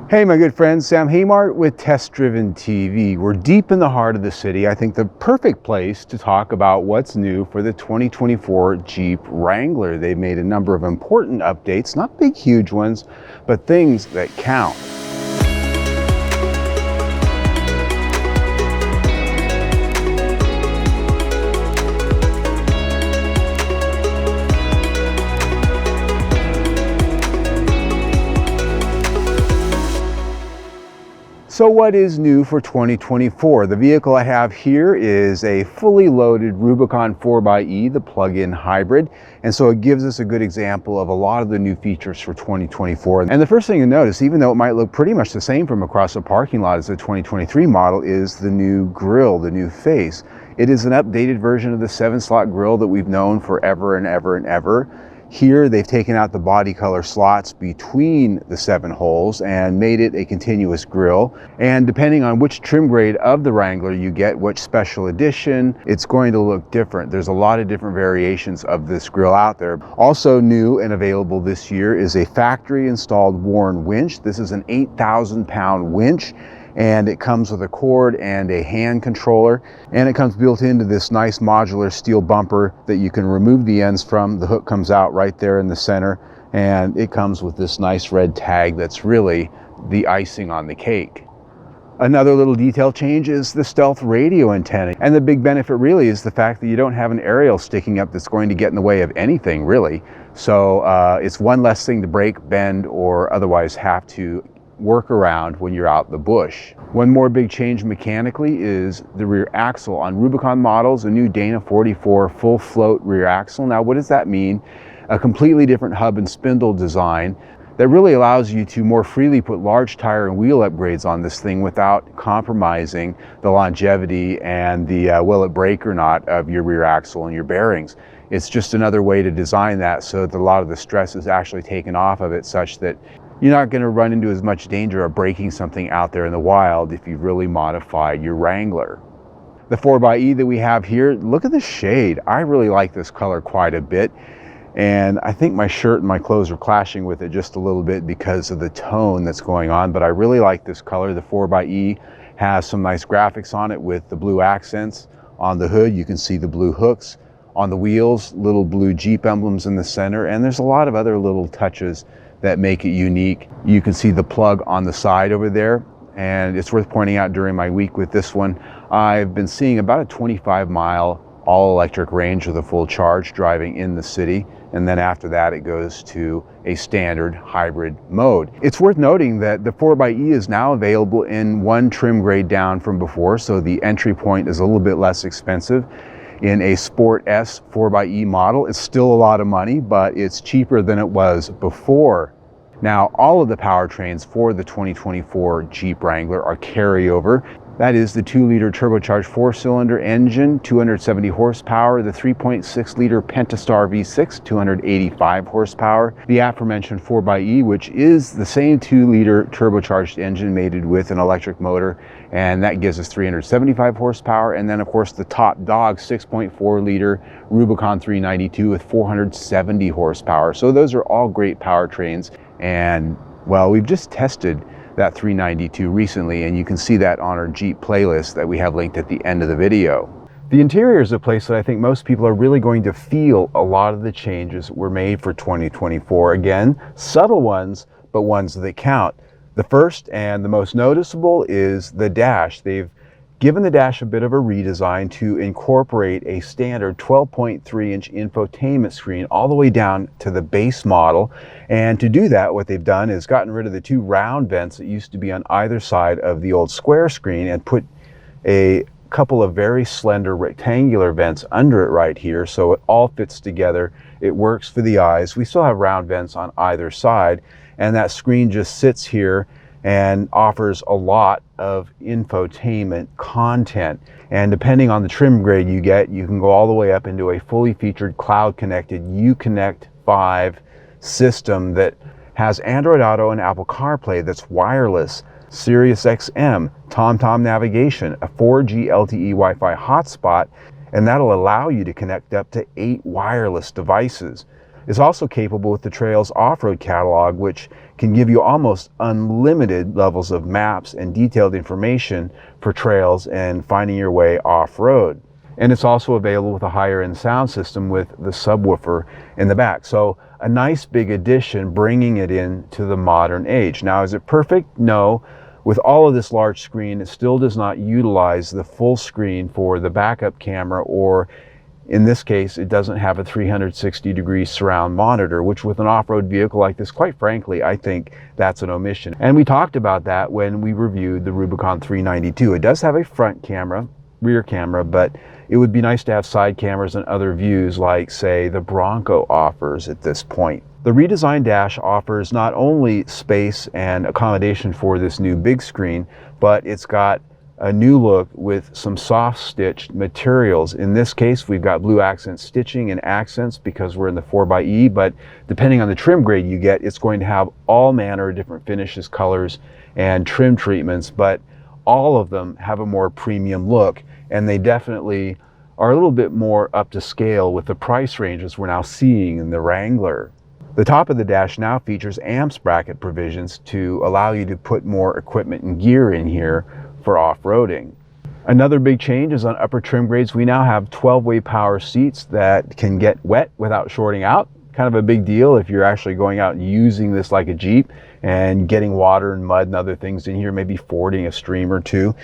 Hey my good friend, Sam Haymart with Test Driven TV. We're deep in the heart of the city. I think the perfect place to talk about what's new for the 2024 Jeep Wrangler. They've made a number of important updates, not big huge ones, but things that count. So what is new for 2024? The vehicle I have here is a fully loaded Rubicon 4xe, the plug-in hybrid. And so it gives us a good example of a lot of the new features for 2024. And the first thing you notice, even though it might look pretty much the same from across the parking lot as the 2023 model, is the new grille, the new face. It is an updated version of the 7-slot grille that we've known forever and ever and ever. Here they've taken out the body color slots between the 7 holes and made it a continuous grille. And depending on which trim grade of the Wrangler you get, which special edition, it's going to look different. There's a lot of different variations of this grille out there. Also new and available this year is a factory installed Warn winch. This is an 8,000-pound winch. And it comes with a cord and a hand controller, and it comes built into this nice modular steel bumper that you can remove the ends from. The hook comes out right there in the center, and it comes with this nice red tag that's really the icing on the cake. Another little detail change is the stealth radio antenna, and the big benefit really is the fact that you don't have an aerial sticking up that's going to get in the way of anything really. So it's one less thing to break, bend, or otherwise have to work around when you're out in the bush. One more big change mechanically is the rear axle. On Rubicon models, a new Dana 44 full float rear axle. Now what does that mean? A completely different hub and spindle design that really allows you to more freely put large tire and wheel upgrades on this thing without compromising the longevity and the will it break or not of your rear axle and your bearings. It's just another way to design that so that a lot of the stress is actually taken off of it, such that you're not going to run into as much danger of breaking something out there in the wild if you've really modified your Wrangler. The 4xe that we have here, look at the shade. I really like this color quite a bit. And I think my shirt and my clothes are clashing with it just a little bit because of the tone that's going on. But I really like this color. The 4xe has some nice graphics on it with the blue accents. On the hood, you can see the blue hooks. On the wheels, little blue Jeep emblems in the center. And there's a lot of other little touches that make it unique. You can see the plug on the side over there, and it's worth pointing out during my week with this one, I've been seeing about a 25-mile all-electric range with a full charge driving in the city, and then after that it goes to a standard hybrid mode. It's worth noting that the 4xe is now available in one trim grade down from before, so the entry point is a little bit less expensive. In a Sport S 4xe model, it's still a lot of money, but it's cheaper than it was before. Now, all of the powertrains for the 2024 Jeep Wrangler are carryover. That is the 2-liter turbocharged 4-cylinder engine, 270 horsepower, the 3.6-liter Pentastar V6, 285 horsepower, the aforementioned 4xe, which is the same 2-liter turbocharged engine mated with an electric motor, and that gives us 375 horsepower, and then of course the top dog 6.4-liter Rubicon 392 with 470 horsepower. So those are all great powertrains, and well, we've just tested that 392 recently, and you can see that on our Jeep playlist that we have linked at the end of the video. The interior is a place that I think most people are really going to feel a lot of the changes that were made for 2024. Again, subtle ones, but ones that count. The first and the most noticeable is the dash. They've given the dash a bit of a redesign to incorporate a standard 12.3-inch infotainment screen all the way down to the base model. And to do that, what they've done is gotten rid of the 2 round vents that used to be on either side of the old square screen and put a couple of very slender rectangular vents under it right here, so it all fits together. It works for the eyes. We still have round vents on either side, and that screen just sits here and offers a lot of infotainment content. And depending on the trim grade you get, you can go all the way up into a fully featured cloud-connected Uconnect 5 system that has Android Auto and Apple CarPlay that's wireless, Sirius XM, TomTom navigation, a 4G LTE Wi-Fi hotspot, and that'll allow you to connect up to 8 wireless devices. It's also capable with the Trail's off-road catalog, which can give you almost unlimited levels of maps and detailed information for trails and finding your way off-road. And it's also available with a higher end sound system with the subwoofer in the back. So a nice big addition, bringing it into the modern age. Now, is it perfect? No. With all of this large screen, it still does not utilize the full screen for the backup camera, or in this case, it doesn't have a 360-degree surround monitor, which with an off-road vehicle like this, quite frankly, I think that's an omission. And we talked about that when we reviewed the Rubicon 392. It does have a front camera, rear camera, but it would be nice to have side cameras and other views like, say, the Bronco offers at this point. The redesigned dash offers not only space and accommodation for this new big screen, but it's got a new look with some soft stitched materials. In this case, we've got blue accent stitching and accents because we're in the 4xe, but depending on the trim grade you get, it's going to have all manner of different finishes, colors, and trim treatments, but all of them have a more premium look, and they definitely are a little bit more up to scale with the price ranges we're now seeing in the Wrangler. The top of the dash now features amps bracket provisions to allow you to put more equipment and gear in here for off-roading. Another big change is on upper trim grades. We now have 12-way power seats that can get wet without shorting out. Kind of a big deal if you're actually going out and using this like a Jeep and getting water and mud and other things in here, maybe fording a stream or two.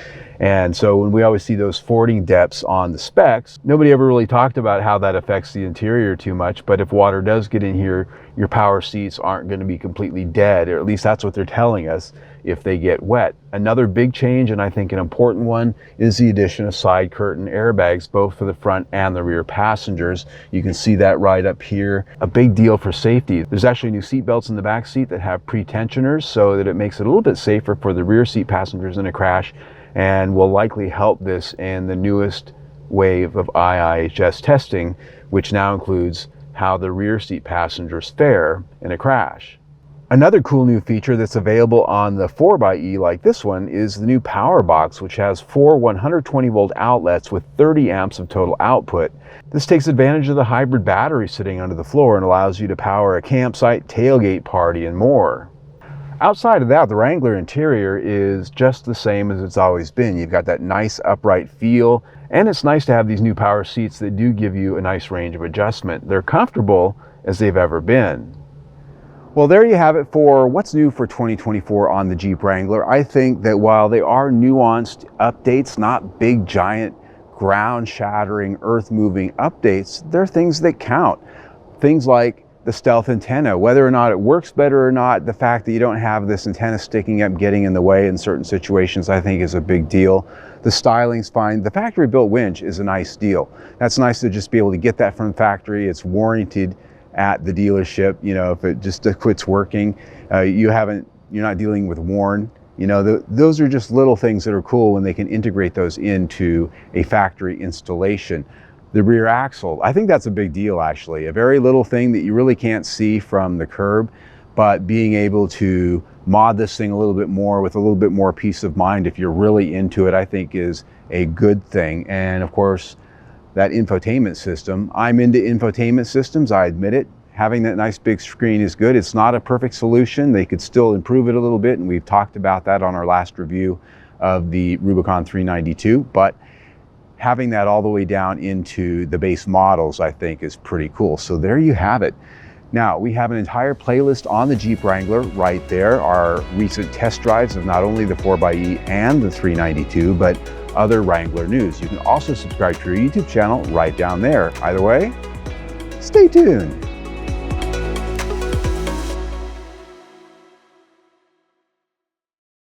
And so when we always see those fording depths on the specs, nobody ever really talked about how that affects the interior too much. But if water does get in here, your power seats aren't going to be completely dead, or at least that's what they're telling us, if they get wet. Another big change, and I think an important one, is the addition of side curtain airbags, both for the front and the rear passengers. You can see that right up here. A big deal for safety. There's actually new seat belts in the back seat that have pre-tensioners so that it makes it a little bit safer for the rear seat passengers in a crash, and will likely help this in the newest wave of IIHS testing, which now includes how the rear seat passengers fare in a crash. Another cool new feature that's available on the 4xe like this one is the new power box, which has 4 120-volt outlets with 30 amps of total output. This takes advantage of the hybrid battery sitting under the floor and allows you to power a campsite, tailgate party, and more. Outside of that, the Wrangler interior is just the same as it's always been. You've got that nice upright feel, and it's nice to have these new power seats that do give you a nice range of adjustment. They're comfortable as they've ever been. Well, there you have it for what's new for 2024 on the Jeep Wrangler. I think that while they are nuanced updates, not big, giant, ground-shattering, earth-moving updates, they're things that count. Things like the stealth antenna, whether or not it works better or not, the fact that you don't have this antenna sticking up, getting in the way in certain situations, I think is a big deal. The styling's fine. The factory built winch is a nice deal. That's nice to just be able to get that from the factory. It's warranted at the dealership. You know, if it just quits working, you're not dealing with worn. You know, those are just little things that are cool when they can integrate those into a factory installation. The rear axle, I think that's a big deal actually. A very little thing that you really can't see from the curb, but being able to mod this thing a little bit more with a little bit more peace of mind if you're really into it, I think is a good thing. And of course, that infotainment system. I'm into infotainment systems, I admit it. Having that nice big screen is good. It's not a perfect solution. They could still improve it a little bit, and we've talked about that on our last review of the Rubicon 392, but having that all the way down into the base models, I think, is pretty cool. So there you have it. Now, we have an entire playlist on the Jeep Wrangler right there, our recent test drives of not only the 4xe and the 392, but other Wrangler news. You can also subscribe to our YouTube channel right down there. Either way, stay tuned.